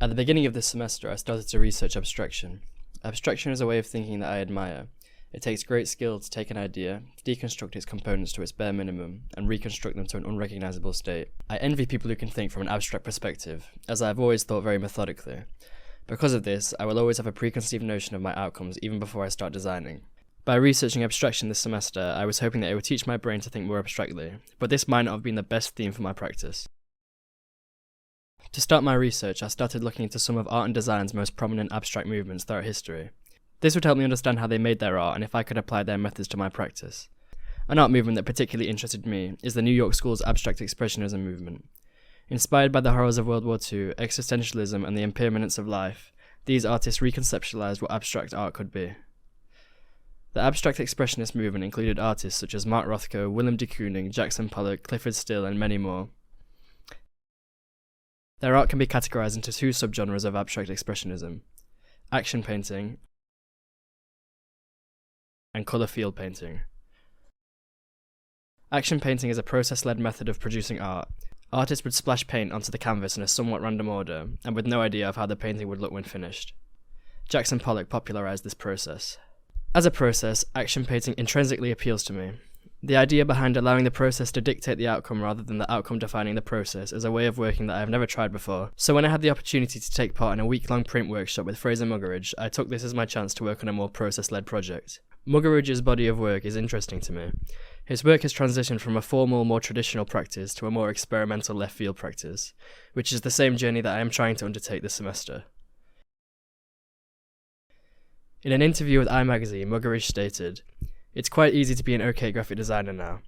At the beginning of this semester, I started to research abstraction. Abstraction is a way of thinking that I admire. It takes great skill to take an idea, deconstruct its components to its bare minimum, and reconstruct them to an unrecognizable state. I envy people who can think from an abstract perspective, as I have always thought very methodically. Because of this, I will always have a preconceived notion of my outcomes even before I start designing. By researching abstraction this semester, I was hoping that it would teach my brain to think more abstractly, but this might not have been the best theme for my practice. To start my research, I started looking into some of art and design's most prominent abstract movements throughout history. This would help me understand how they made their art and if I could apply their methods to my practice. An art movement that particularly interested me is the New York School's abstract expressionism movement. Inspired by the horrors of World War II, existentialism, and the impermanence of life, these artists reconceptualized what abstract art could be. The abstract expressionist movement included artists such as Mark Rothko, Willem de Kooning, Jackson Pollock, Clifford Still, and many more. Their art can be categorized into two subgenres of abstract expressionism: action painting and colour field painting. Action painting is a process-led method of producing art. Artists would splash paint onto the canvas in a somewhat random order, and with no idea of how the painting would look when finished. Jackson Pollock popularized this process. As a process, action painting intrinsically appeals to me. The idea behind allowing the process to dictate the outcome rather than the outcome defining the process is a way of working that I have never tried before, so when I had the opportunity to take part in a week-long print workshop with Fraser Muggeridge, I took this as my chance to work on a more process-led project. Muggeridge's body of work is interesting to me. His work has transitioned from a formal, more traditional practice to a more experimental left-field practice, which is the same journey that I am trying to undertake this semester. In an interview with iMagazine, Muggeridge stated, "It's quite easy to be an okay graphic designer now,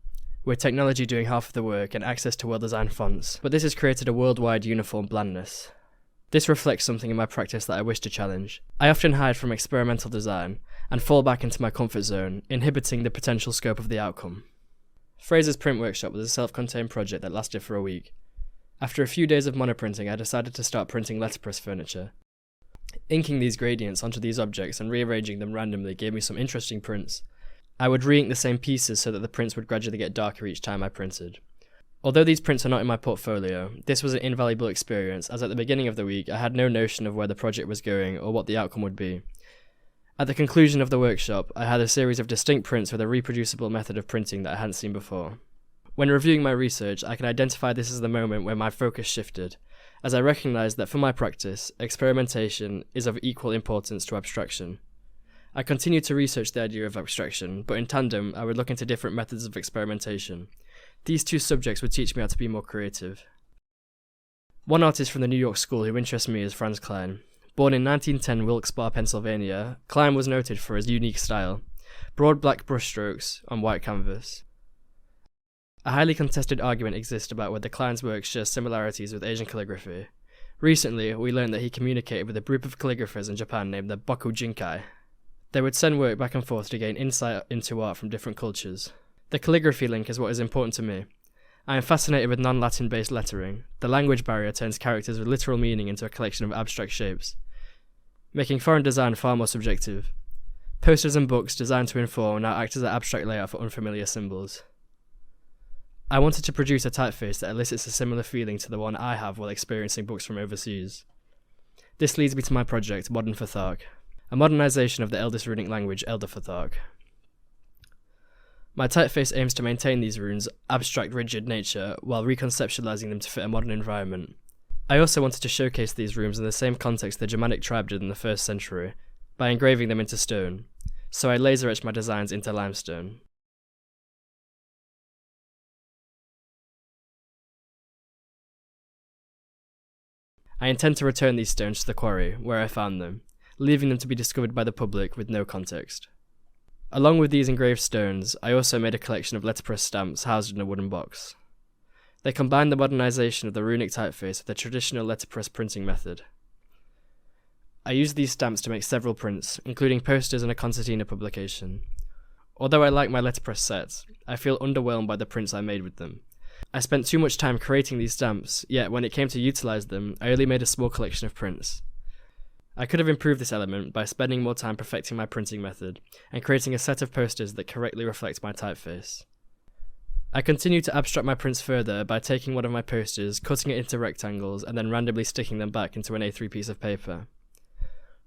with technology doing half of the work and access to well-designed fonts, but this has created a worldwide uniform blandness. This reflects something in my practice that I wish to challenge. I often hide from experimental design and fall back into my comfort zone, inhibiting the potential scope of the outcome." Fraser's print workshop was a self-contained project that lasted for a week. After a few days of monoprinting, I decided to start printing letterpress furniture. Inking these gradients onto these objects and rearranging them randomly gave me some interesting prints. I would re-ink the same pieces so that the prints would gradually get darker each time I printed. Although these prints are not in my portfolio, this was an invaluable experience, as at the beginning of the week I had no notion of where the project was going or what the outcome would be. At the conclusion of the workshop, I had a series of distinct prints with a reproducible method of printing that I hadn't seen before. When reviewing my research, I can identify this as the moment where my focus shifted, as I recognised that for my practice, experimentation is of equal importance to abstraction. I continued to research the idea of abstraction, but in tandem, I would look into different methods of experimentation. These two subjects would teach me how to be more creative. One artist from the New York School who interests me is Franz Kline. Born in 1910 in Wilkes-Barre, Pennsylvania, Kline was noted for his unique style: broad black brushstrokes on white canvas. A highly contested argument exists about whether Kline's work shares similarities with Asian calligraphy. Recently, we learned that he communicated with a group of calligraphers in Japan named the Bokujinkai. They would send work back and forth to gain insight into art from different cultures. The calligraphy link is what is important to me. I am fascinated with non-Latin based lettering. The language barrier turns characters with literal meaning into a collection of abstract shapes, making foreign design far more subjective. Posters and books designed to inform now act as an abstract layout for unfamiliar symbols. I wanted to produce a typeface that elicits a similar feeling to the one I have while experiencing books from overseas. This leads me to my project, Modern Futhark, a modernization of the eldest runic language, Elder Futhark. My typeface aims to maintain these runes' abstract, rigid nature while reconceptualizing them to fit a modern environment. I also wanted to showcase these runes in the same context the Germanic tribe did in the 1st century, by engraving them into stone, so I laser etched my designs into limestone. I intend to return these stones to the quarry, where I found them, leaving them to be discovered by the public with no context. Along with these engraved stones, I also made a collection of letterpress stamps housed in a wooden box. They combine the modernization of the runic typeface with the traditional letterpress printing method. I used these stamps to make several prints, including posters and a concertina publication. Although I like my letterpress sets, I feel underwhelmed by the prints I made with them. I spent too much time creating these stamps, yet when it came to utilize them, I only made a small collection of prints. I could have improved this element by spending more time perfecting my printing method and creating a set of posters that correctly reflect my typeface. I continued to abstract my prints further by taking one of my posters, cutting it into rectangles, and then randomly sticking them back into an A3 piece of paper.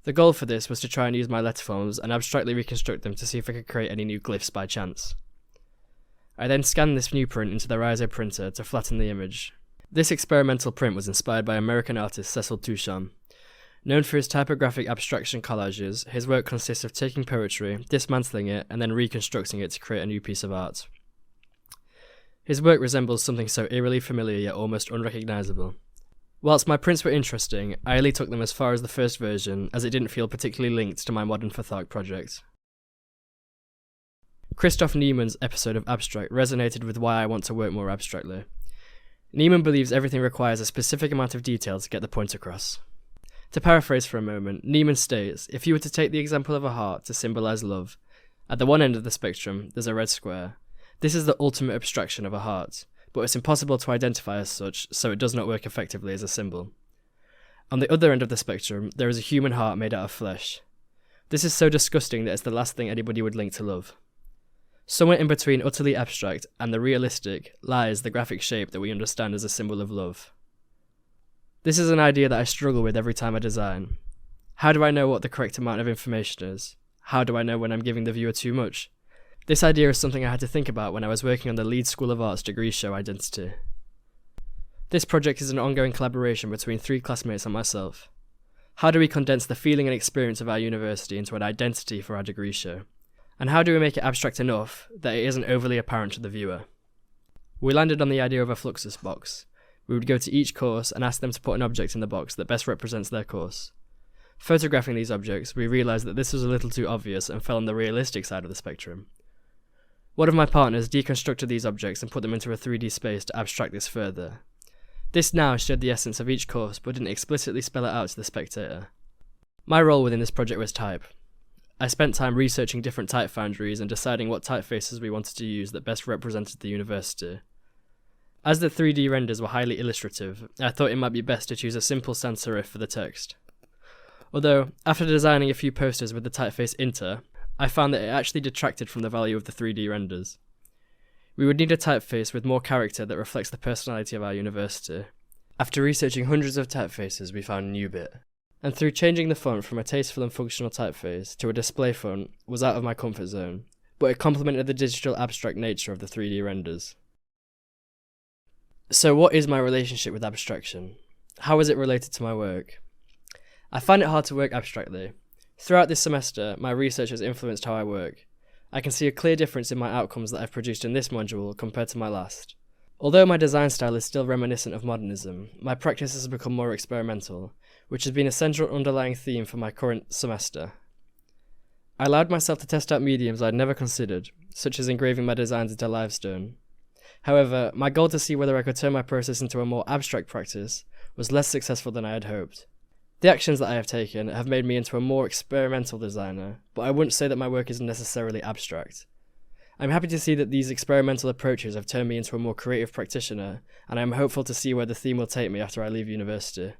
The goal for this was to try and use my letterforms and abstractly reconstruct them to see if I could create any new glyphs by chance. I then scanned this new print into the Riso printer to flatten the image. This experimental print was inspired by American artist Cecil Touchon. Known for his typographic abstraction collages, his work consists of taking poetry, dismantling it, and then reconstructing it to create a new piece of art. His work resembles something so eerily familiar yet almost unrecognisable. Whilst my prints were interesting, I only took them as far as the first version, as it didn't feel particularly linked to my modern Fathark project. Christoph Niemann's episode of Abstract resonated with why I want to work more abstractly. Niemann believes everything requires a specific amount of detail to get the point across. To paraphrase for a moment, Niemann states, if you were to take the example of a heart to symbolise love, at the one end of the spectrum, there's a red square. This is the ultimate abstraction of a heart, but it's impossible to identify as such, so it does not work effectively as a symbol. On the other end of the spectrum, there is a human heart made out of flesh. This is so disgusting that it's the last thing anybody would link to love. Somewhere in between utterly abstract and the realistic lies the graphic shape that we understand as a symbol of love. This is an idea that I struggle with every time I design. How do I know what the correct amount of information is? How do I know when I'm giving the viewer too much? This idea is something I had to think about when I was working on the Leeds School of Art's degree show Identity. This project is an ongoing collaboration between 3 classmates and myself. How do we condense the feeling and experience of our university into an identity for our degree show? And how do we make it abstract enough that it isn't overly apparent to the viewer? We landed on the idea of a Fluxus box. We would go to each course and ask them to put an object in the box that best represents their course. Photographing these objects, we realised that this was a little too obvious and fell on the realistic side of the spectrum. One of my partners deconstructed these objects and put them into a 3D space to abstract this further. This now showed the essence of each course but didn't explicitly spell it out to the spectator. My role within this project was type. I spent time researching different type foundries and deciding what typefaces we wanted to use that best represented the university. As the 3D renders were highly illustrative, I thought it might be best to choose a simple sans serif for the text. Although, after designing a few posters with the typeface Inter, I found that it actually detracted from the value of the 3D renders. We would need a typeface with more character that reflects the personality of our university. After researching hundreds of typefaces, we found Nubit. And through changing the font from a tasteful and functional typeface to a display font was out of my comfort zone, but it complemented the digital abstract nature of the 3D renders. So what is my relationship with abstraction? How is it related to my work? I find it hard to work abstractly. Throughout this semester, my research has influenced how I work. I can see a clear difference in my outcomes that I've produced in this module compared to my last. Although my design style is still reminiscent of modernism, my practice has become more experimental, which has been a central underlying theme for my current semester. I allowed myself to test out mediums I'd never considered, such as engraving my designs into limestone. However, my goal to see whether I could turn my process into a more abstract practice was less successful than I had hoped. The actions that I have taken have made me into a more experimental designer, but I wouldn't say that my work is necessarily abstract. I'm happy to see that these experimental approaches have turned me into a more creative practitioner, and I am hopeful to see where the theme will take me after I leave university.